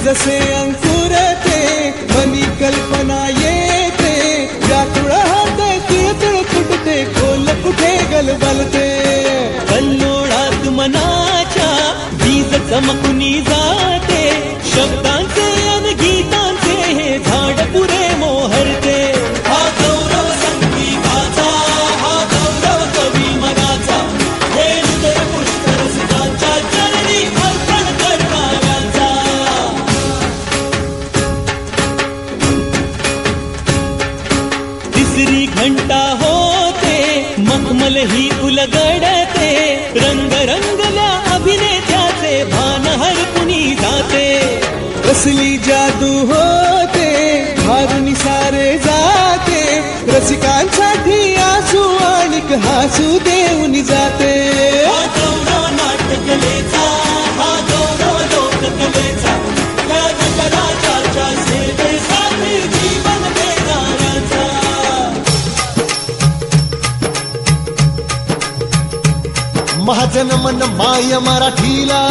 जसे अंकुर ते मनी कल्पना येते, व्याकुळ हात तिळतिळ फुटते, खोल कुठे गलबलते. कल्लोळात मनाच्या वीज चमकुनी जाते, शब्दांचे अन गीतांचे हे झाड पुरे मोहरते. हा गौरव संगीताचा, हा गौरव कवी मनाचा, हे हृदय पुष्कर सुखांच्या चरणी अर्पण करणाऱ्यांचा. तिसरी घंटा होते, मखमल ही उलगडते, रंग रंगल्या अभिनेत्याचे भान हरपुनी जाते. कसली जादू होते, भारुनी सारे जाते, रसिकांसाठी आसू आणिक हासू देऊन जाते. हा गौरव नाटकलेचा, हा गौरव लोककलेचा, या नटराजाच्या सेवेसाठी जीवन देणाऱ्याचा. महाजन मन माय मराठीला,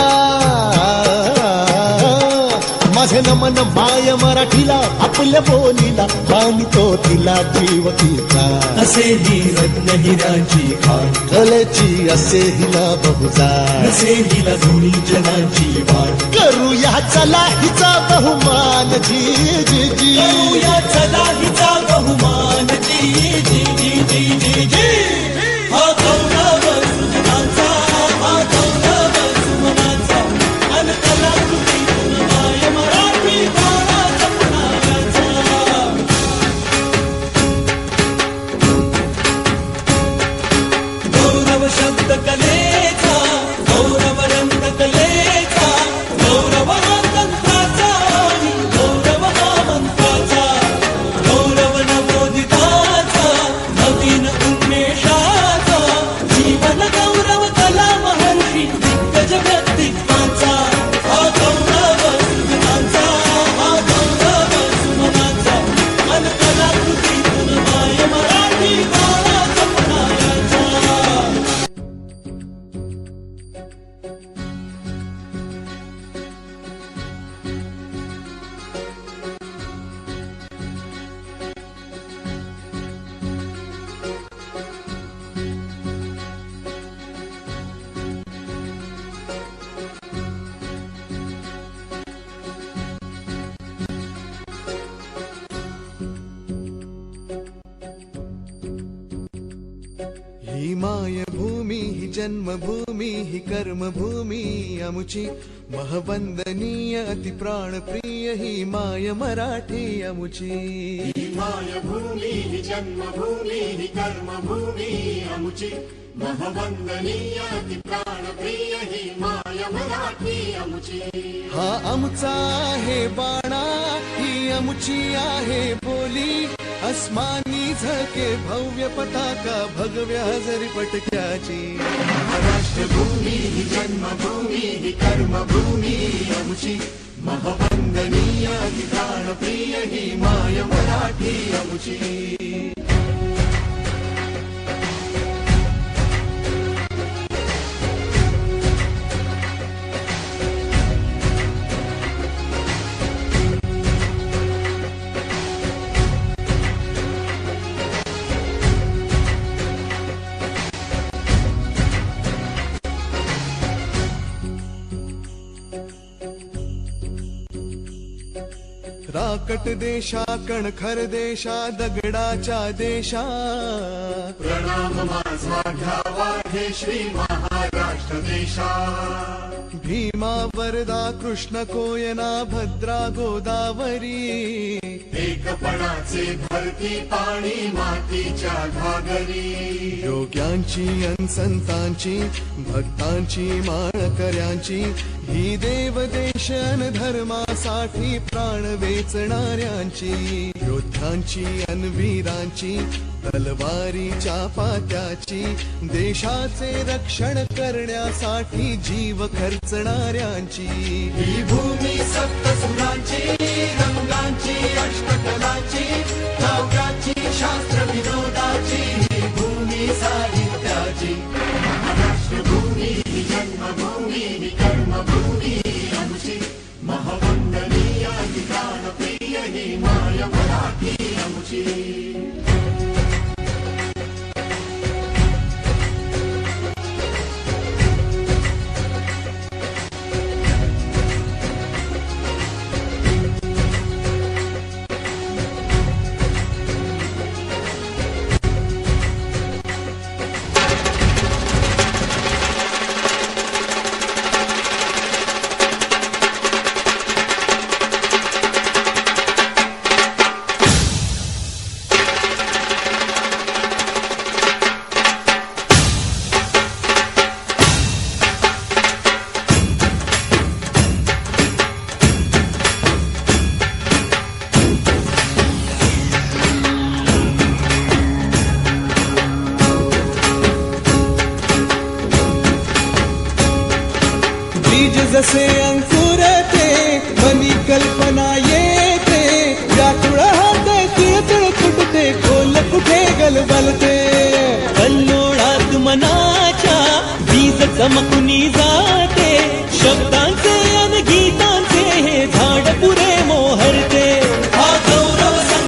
माझे नमन माय मराठीला, आपल्या बोलीला मानितो तिला जीव तिचा. असे ही रत्न हिराची खाण, कलेची असे हिला बहुजाण, असे हिला धुणी जनाची वाण. करूया चला हिचा बहुमान जी जी जी, करूया चला हिचा बहुमान जी जी जी जी जी जी. हा गौरव सुजनाचा, हा गौरव सुमनाचा, अन कलाकृतीतून माय मराठी बाळा जपणाऱ्याचा. गौरव शब्द कलेचा, गौरव रंग कलेचा, गौरव हा तंत्राचा आणि गौरव हा मंत्राचा, गौरव नवोदिताचा, नवीन उन्मेषाचा, जीवन गौरव कला महर्षी दिग्गज व्यक्तित्वाचा. हा गौरव सृजनाचा, हा गौरव सुमनाचा, अन कलाकृतीतून माय मराठी बाळा जपणाऱ्याचा. ही मायभूमी ही जन्मभूमी ही कर्मभूमी अमुची, महवंदनीय अति प्राणप्रिय ही माय मराठी अमुची. ही मायभूमी ही जन्मभूमी ही कर्मभूमी अमुची, महवंदनीय अति प्राणप्रिय ही माय मराठी अमुची. हा आमचा आहे बाणा, ही अमुची आहे बोली, अस्मानी झके भव्य पताका भगव्या हजरी पटक्याची. महाराष्ट्रभूमी ही जन्मभूमी ही कर्मभूमी अमुची, महवंदनीय अति प्राणप्रिय ही माय मराठी अमुची. राकट देशा कणखर देशा दगडाच्या देशा, प्रणाम माझा घ्यावा हे श्री महाराष्ट्र देशा. भीमा वरदा कृष्ण कोयना भद्रा गोदावरी, एकपणाचे भरती पाणी मातीच्या घागरी. योग्यांची अन संतांची भक्तांची माळकऱ्यांची, ही देवदेश अन धर्मासाठी प्राण वेचणाऱ्यांची. योद्ध्यांची अन वीरांची तलवारीच्या पात्याची, देशाचे रक्षण करण्यासाठी जीव खर्चणाऱ्यांची. ही भूमी सप्तसुरांची, रंगांची अष्टकलांची, काव्याची शास्त्र विनोदाची, ही भूमी साहित्याची. महाराष्ट्रभूमी ही जन्मभूमी ही कर्मभूमी आमची, महवंदनीय जसे अंकुरते मनी कल्पना येते व्याकुळ होते तिळतिळ फुटते खोल कुठे गलबलते कल्लोळात मनाच्या बीज चमकू